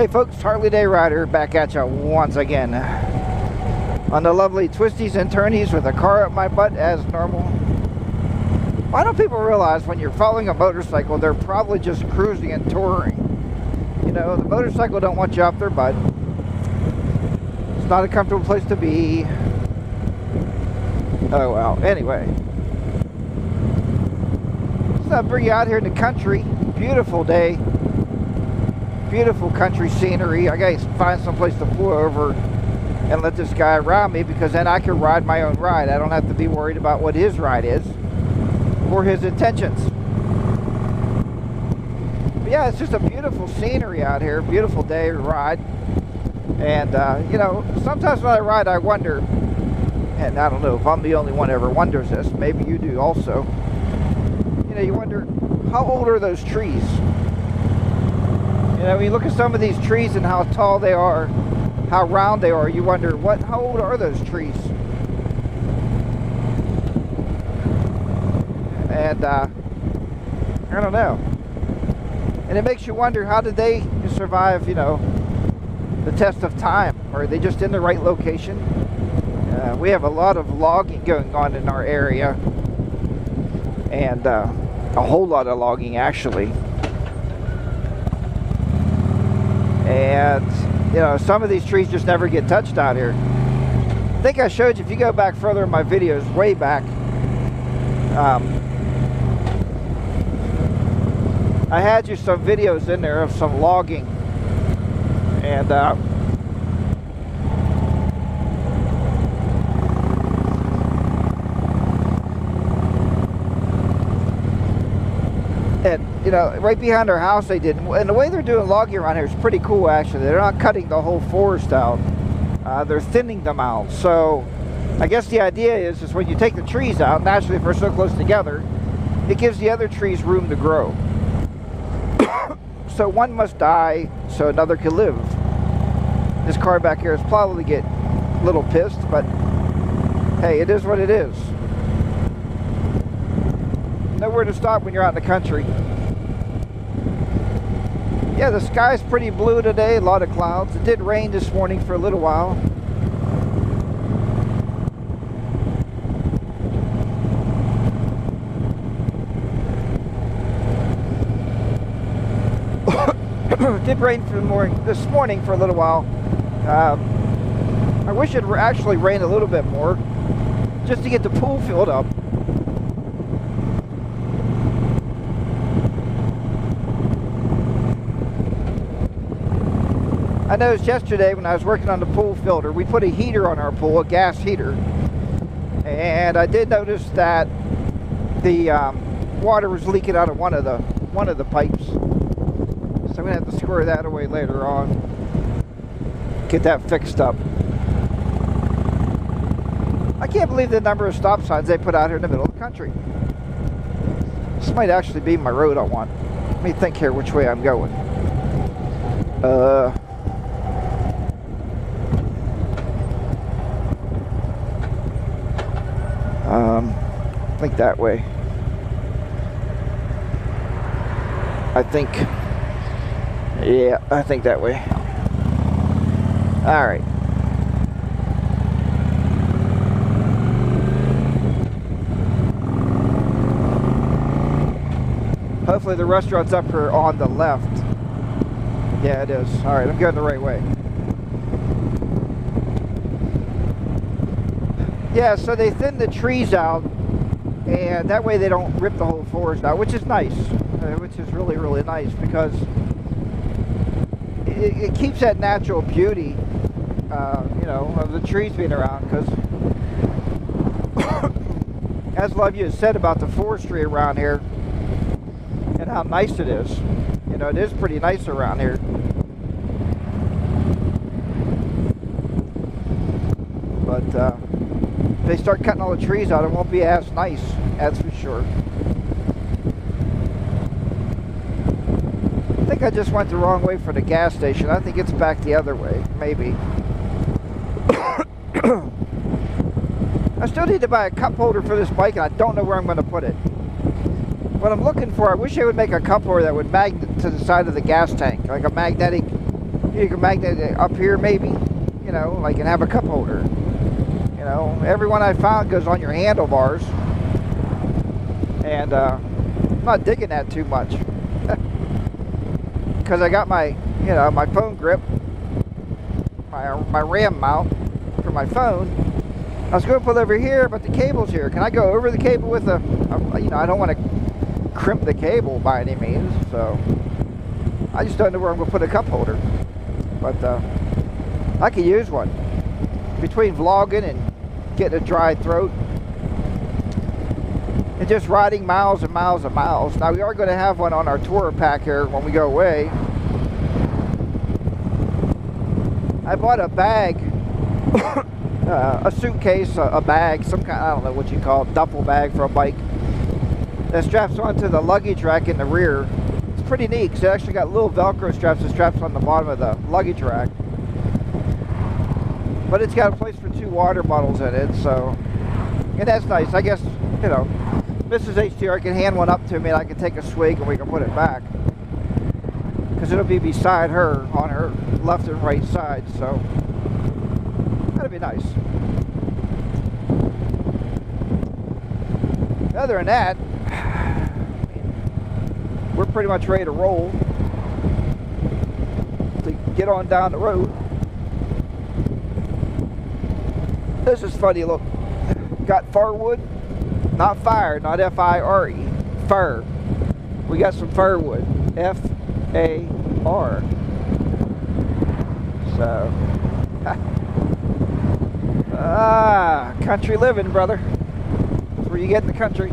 Hey folks, Harley Day Rider back at you once again on the lovely twisties and turnies with a car up my butt as normal. Why don't people realize when you're following a motorcycle, they're probably just cruising and touring? You know, the motorcycle don't want you off their butt. It's not a comfortable place to be. Oh well, anyway. So I'll bring you out here in the country. Beautiful day. Beautiful country scenery. I gotta find some place to pull over and let this guy ride me, because then I can ride my own ride. I don't have to be worried about what his ride is or his intentions. But yeah, it's just a beautiful scenery out here. Beautiful day to ride. And you know, sometimes when I ride, I wonder, and I don't know if I'm the only one who ever wonders this, maybe you do also. You know, you wonder, how old are those trees? You know, when you look at some of these trees and how tall they are, how round they are, you wonder, how old are those trees? And I don't know. And it makes you wonder, how did they survive, you know, the test of time? Are they just in the right location? We have a lot of logging going on in our area, and a whole lot of logging actually. And you know, some of these trees just never get touched out here. I think I showed you, if you go back further in my videos, way back, I had you some videos in there of some logging, and you know, right behind our house they did, and the way they're doing logging around here is pretty cool actually. They're not cutting the whole forest out, they're thinning them out. So I guess the idea is when you take the trees out, naturally if they're so close together, it gives the other trees room to grow. So one must die so another can live. This car back here is probably get a little pissed, but hey, it is what it is. Nowhere to stop when you're out in the country. Yeah, the sky's pretty blue today, a lot of clouds. It did rain this morning for a little while. It did rain this morning for a little while. I wish it would actually rain a little bit more, just to get the pool filled up. I noticed yesterday when I was working on the pool filter, we put a heater on our pool, a gas heater, and I did notice that the water was leaking out of one of the pipes. So I'm gonna have to square that away later on, get that fixed up. I can't believe the number of stop signs they put out here in the middle of the country. This might actually be my road I want. Let me think here which way I'm going. I think that way. Yeah, I think that way. All right. Hopefully the restaurant's up here on the left. Yeah, it is. All right, I'm going the right way. Yeah, so they thin the trees out, and that way they don't rip the whole forest out, which is nice, which is really, really nice, because it keeps that natural beauty, you know, of the trees being around. Because as a lot of you have said about the forestry around here and how nice it is, you know, it is pretty nice around here. But if they start cutting all the trees out, it won't be as nice, that's for sure. I think I just went the wrong way for the gas station. I think it's back the other way, maybe. I still need to buy a cup holder for this bike, and I don't know where I'm going to put it. What I'm looking for, I wish they would make a cup holder that would magnet to the side of the gas tank, like a magnetic You can magnet it up here maybe, you know, like, and have a cup holder. You know, every one I found goes on your handlebars. And I'm not digging that too much. Because I got my, you know, my phone grip, my RAM mount for my phone. I was going to put it over here, but the cable's here. Can I go over the cable with a you know, I don't want to crimp the cable by any means, so I just don't know where I'm going to put a cup holder. But I could use one. Between vlogging and getting a dry throat and just riding miles and miles and miles. Now we are going to have one on our tour pack here when we go away. I bought a bag, a suitcase, a bag, some kind, I don't know what you call it, duffel bag for a bike that straps onto the luggage rack in the rear. It's pretty neat because it actually got little Velcro straps that straps on the bottom of the luggage rack. But it's got a place for 2 water bottles in it, so, and that's nice. I guess, you know, Mrs. HTR can hand one up to me and I can take a swig and we can put it back. Because it'll be beside her on her left and right side, so that'd be nice. Other than that, we're pretty much ready to roll to get on down the road. This is funny, look. Got firewood, not fire, not F-I-R-E, fir. We got some firewood, F-A-R. So, country living, brother. That's where you get in the country.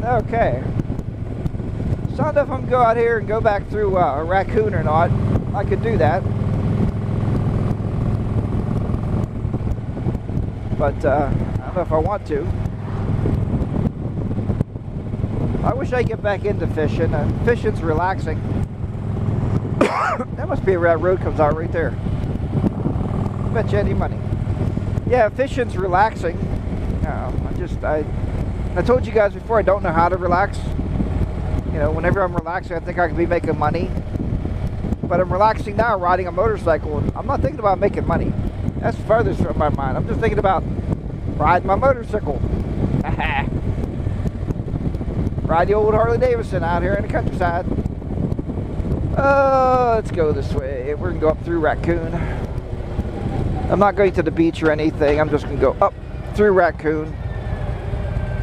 Okay. So I don't know if I'm going to go out here and go back through a Raccoon or not. I could do that. But I don't know if I want to. I wish I could get back into fishing. Fishing's relaxing. That must be where that road comes out right there. Bet you any money. Yeah, fishing's relaxing. I told you guys before, I don't know how to relax. You know, whenever I'm relaxing, I think I could be making money. But I'm relaxing now, riding a motorcycle, and I'm not thinking about making money. That's furthest from my mind. I'm just thinking about riding my motorcycle. Ride the old Harley Davidson out here in the countryside. Let's go this way. We're going to go up through Raccoon. I'm not going to the beach or anything. I'm just going to go up through Raccoon.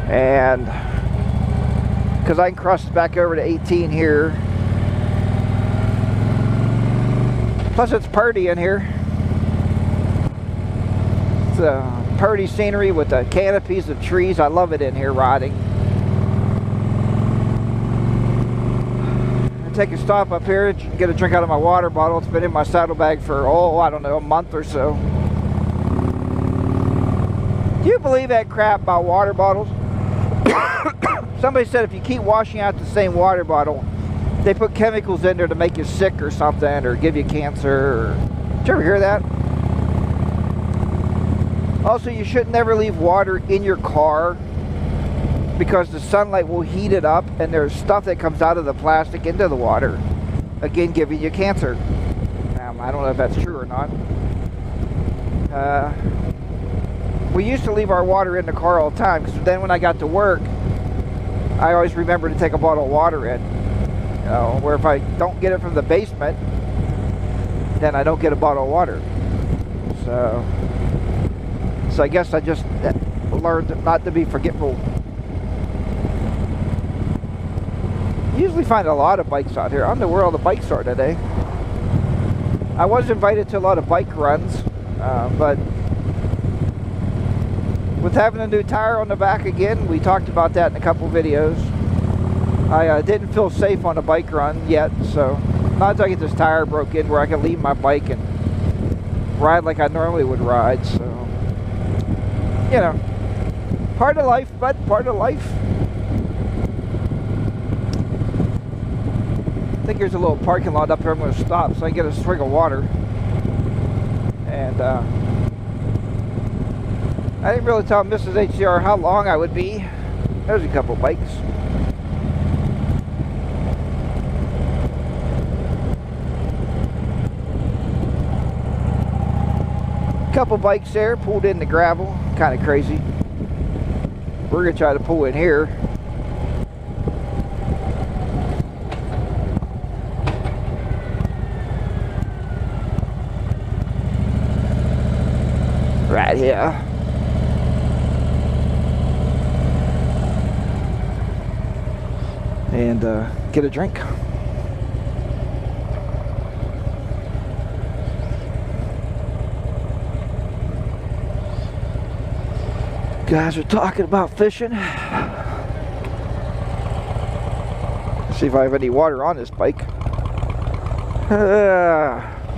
And because I can cross back over to 18 here. Plus it's pretty in here. It's a pretty scenery with the canopies of trees. I love it in here riding. I take a stop up here, get a drink out of my water bottle. It's been in my saddlebag for, I don't know, a month or so. Do you believe that crap about water bottles? Somebody said if you keep washing out the same water bottle, they put chemicals in there to make you sick or something, or give you cancer. Did you ever hear that? Also, you should never leave water in your car because the sunlight will heat it up, and there's stuff that comes out of the plastic into the water, again giving you cancer. I don't know if that's true or not. We used to leave our water in the car all the time, because then when I got to work, I always remember to take a bottle of water in. You know, where if I don't get it from the basement, then I don't get a bottle of water. So I guess I just learned not to be forgetful. You usually find a lot of bikes out here. I don't know where all the bikes are today. I was invited to a lot of bike runs, but with having a new tire on the back again, we talked about that in a couple videos. I didn't feel safe on a bike run yet, so not until I get this tire broke in where I can leave my bike and ride like I normally would ride. So, you know, part of life, but part of life. I think there's a little parking lot up here. I'm going to stop so I can get a swig of water. And I didn't really tell Mrs. HTR how long I would be. There's a couple bikes. Couple bikes there, pulled in the gravel, kind of crazy. We're gonna try to pull in here. Right here. And get a drink. Guys are talking about fishing. See if I have any water on this bike.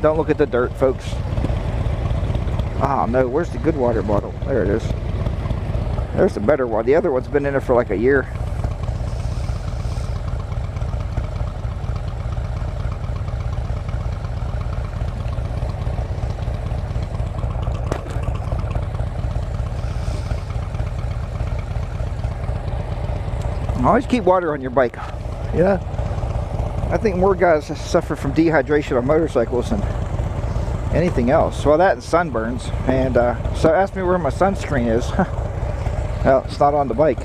Don't look at the dirt, folks. Oh no, where's the good water bottle? There it is. There's the better one. The other one's been in there for like a year. Always keep water on your bike. Yeah. I think more guys suffer from dehydration on motorcycles than anything else. Well, that and sunburns. And so ask me where my sunscreen is. Well, it's not on the bike.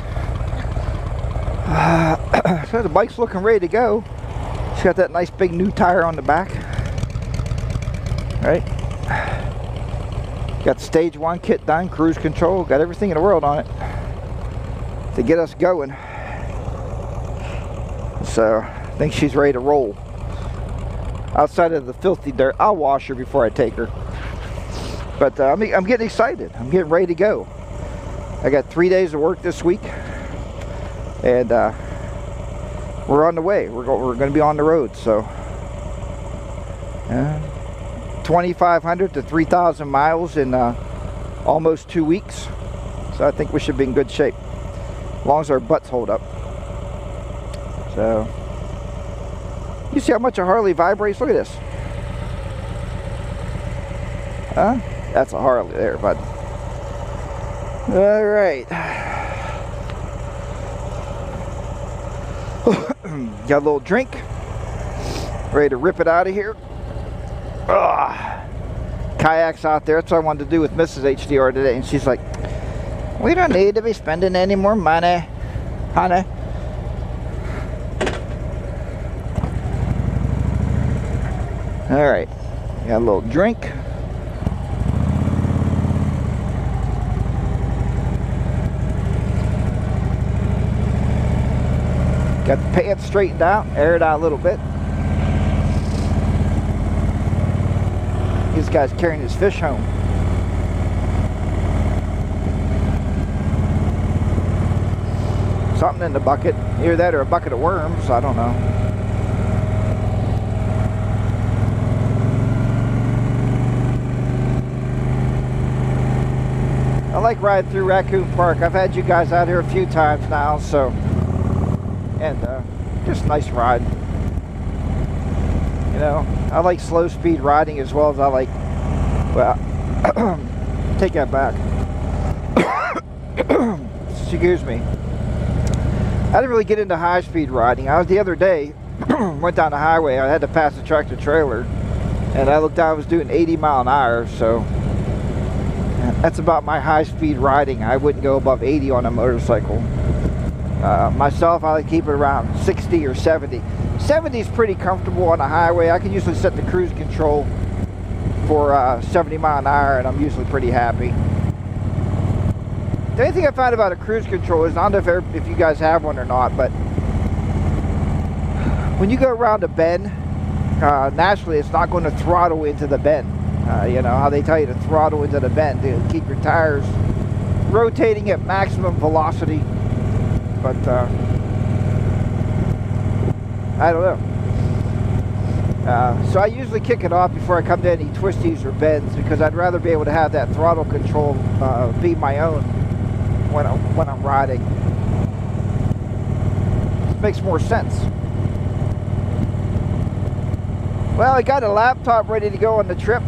So the bike's looking ready to go. It's got that nice big new tire on the back. Right? Got the stage 1 kit done, cruise control, got everything in the world on it to get us going. So I think she's ready to roll. Outside of the filthy dirt, I'll wash her before I take her. But I'm getting excited. I'm getting ready to go. I got 3 days of work this week, and we're on the way. We're going to be on the road. So 2,500 to 3,000 miles in almost 2 weeks. So I think we should be in good shape, as long as our butts hold up. So, you see how much a Harley vibrates? Look at this. Huh? That's a Harley there, bud. All right. Got a little drink. Ready to rip it out of here. Kayaks out there. That's what I wanted to do with Mrs. HDR today. And she's like, we don't need to be spending any more money, honey. All right, got a little drink. Got the pants straightened out, aired out a little bit. This guy's carrying his fish home. Something in the bucket, either that or a bucket of worms, I don't know. I like riding through Raccoon Park. I've had you guys out here a few times now, so, and just a nice ride. You know, I like slow speed riding as well as I like, well, take that back. Excuse me. I didn't really get into high speed riding. The other day, went down the highway, I had to pass a tractor trailer, and I looked down, I was doing 80 mile an hour, so that's about my high-speed riding. I wouldn't go above 80 on a motorcycle. Myself, I like to keep it around 60 or 70. 70 is pretty comfortable on a highway. I can usually set the cruise control for 70 mile an hour, and I'm usually pretty happy. The only thing I found about a cruise control is, I don't know if you guys have one or not, but when you go around a bend, naturally it's not going to throttle into the bend. You know how they tell you to throttle into the bend to keep your tires rotating at maximum velocity, but I don't know. So I usually kick it off before I come to any twisties or bends, because I'd rather be able to have that throttle control be my own when I'm riding. It makes more sense. Well, I got a laptop ready to go on the trip.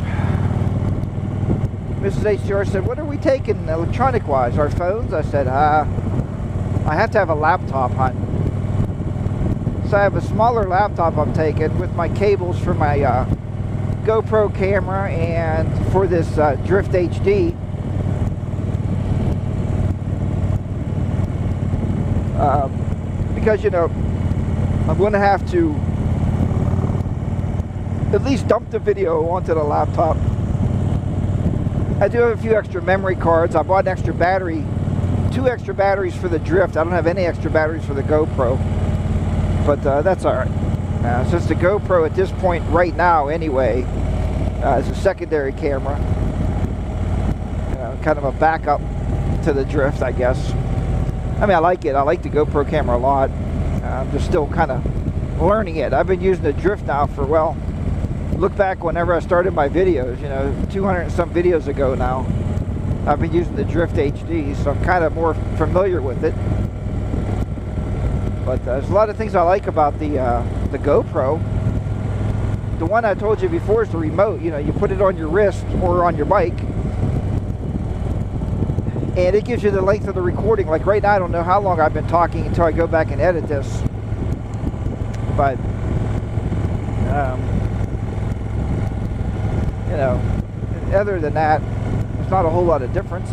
Mrs. HDR said, what are we taking electronic-wise? Our phones? I said, I have to have a laptop, hon. So I have a smaller laptop I'm taking with my cables for my GoPro camera and for this Drift HD, because, you know, I'm going to have to at least dump the video onto the laptop. I do have a few extra memory cards. I bought an extra battery, 2 extra batteries for the Drift. I don't have any extra batteries for the GoPro, but that's all right. Since the GoPro at this point right now anyway is a secondary camera, kind of a backup to the Drift, I guess. I mean, I like it. I like the GoPro camera a lot. I'm just still kind of learning it. I've been using the Drift now for, well, look back whenever I started my videos, you know, 200 and some videos ago now. I've been using the Drift HD, so I'm kind of more familiar with it. But there's a lot of things I like about the GoPro. The one I told you before is the remote. You know, you put it on your wrist or on your bike, and it gives you the length of the recording. Like right now, I don't know how long I've been talking until I go back and edit this. But, you know, other than that, there's not a whole lot of difference.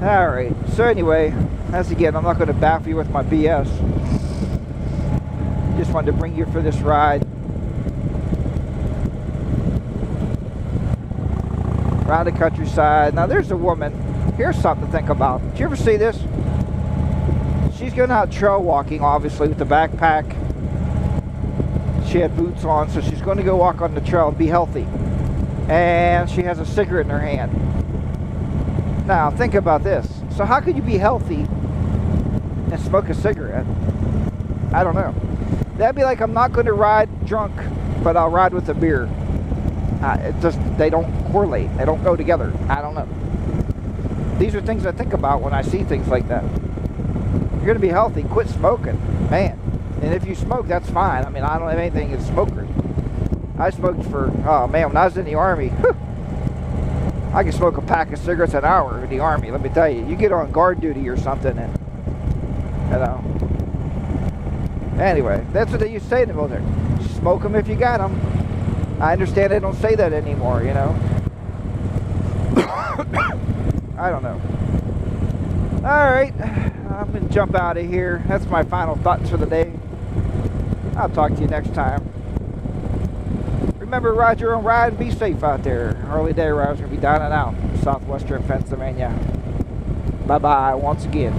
Alright, so anyway, as again, I'm not going to baffle you with my BS. Just wanted to bring you for this ride. Around the countryside. Now there's a woman. Here's something to think about. Did you ever see this? She's going out trail walking, obviously, with the backpack. She had boots on, so she's going to go walk on the trail and be healthy. And she has a cigarette in her hand. Now, think about this. So how could you be healthy and smoke a cigarette? I don't know. That'd be like, I'm not going to ride drunk, but I'll ride with a beer. It just, they don't correlate. They don't go together. I don't know. These are things I think about when I see things like that. You're going to be healthy. Quit smoking. Man. And if you smoke, that's fine. I mean, I don't have anything against smokers. I smoked for, oh man, when I was in the Army, I could smoke a pack of cigarettes an hour in the Army. Let me tell you. You get on guard duty or something and, you know. Anyway, that's what they used to say in the military. Smoke them if you got them. I understand they don't say that anymore, you know. I don't know. Alright, I'm going to jump out of here. That's my final thoughts for the day. I'll talk to you next time. Remember, ride your own ride and be safe out there. Early day riders going to be down and out in southwestern Pennsylvania. Bye-bye once again.